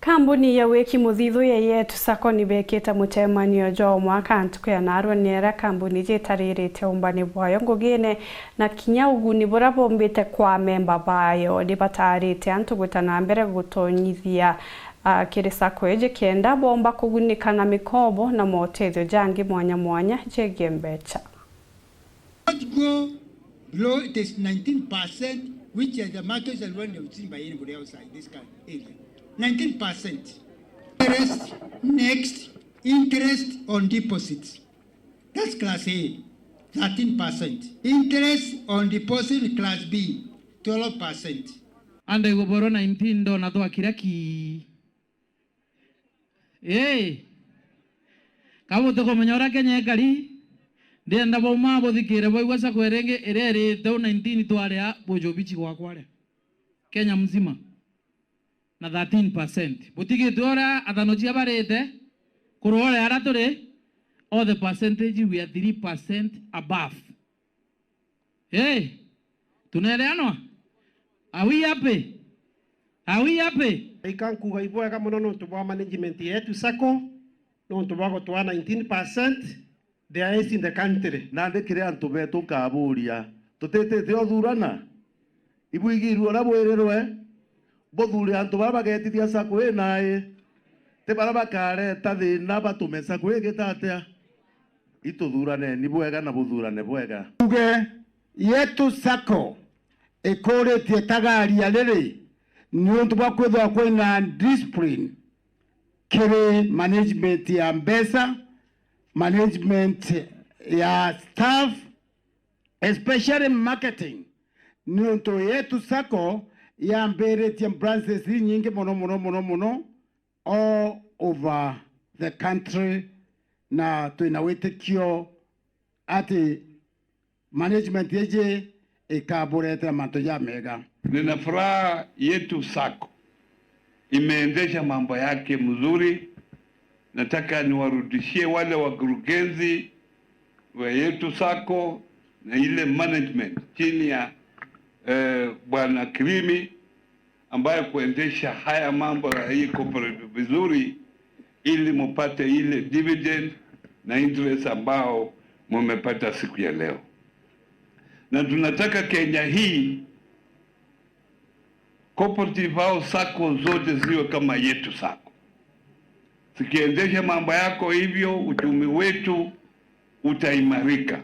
Kambuni ya weki muthithu ya Yetu Sacco nibekite mutemanio jo mwaka ntukuya narwo nera kambuni jitaririte umbani bwayo ngugine na kinya uguni bura bombite kwa memba bayo nibatarite antu gutana mbere gutonyithia kiri sacco eje kenda bomba kugunika na mikobo na motethio jangi mwanya mwanya jegie mbecha. Go below it is 19%, which is the market and when you've seen by anybody outside this kind of area. 19%. Interest on deposits. That's class A, 13%. Interest on deposit class B, 12%. And I go borrow 19 do na to akiraki. Kabo to komanyora Kenya kali. Ndenda boma bothikire boigwasa kwerenge erere do 19 twarea bojobichi kwa kware. Kenya mzima. Na 13%. Butiki tuora atanojia barete kurore aratore all the percentage we are 3% above. Tunaeleanwa? Are we happy? Are we happy? Ikankuga iboega muno no tubwa management yetu Sacco no tubwa twa 19% they are in the country. Na ndikire antu betu kaburia tutete othurana ibuigirwo na bwererwe bothuri antu babagetithia Sacco nae te barabakare tathina batume Sacco igitatea ituthurane ni bwega na buthurane bwega uge Yetu Sacco ikoretie tagaria riri ni untu bwa kwithwa kwina discipline kiri management ya mbesa, management ya staff, especially marketing. Ni untu Yetu Sacco ya mberetie branches nyingi muno all over the country na tuinawitikio ati management yeje ikaborete manto ya mega. Nina furaha Yetu Sacco imeendesha mambo yake mzuri. Nataka niwarudishie wale wakurugenzi wa Yetu Sacco na ile management chini ya Bwana Kirimi ambaye kuendesha haya mambo ya hii cooperative vizuri ili mupate ile dividend na interest ambao mumepata siku ya leo. Na tunataka Kenya hii cooperative au Sacco zote ziwe kama Yetu Sacco. Sikiendesha mambo yako hivyo, uchumi wetu utaimarika.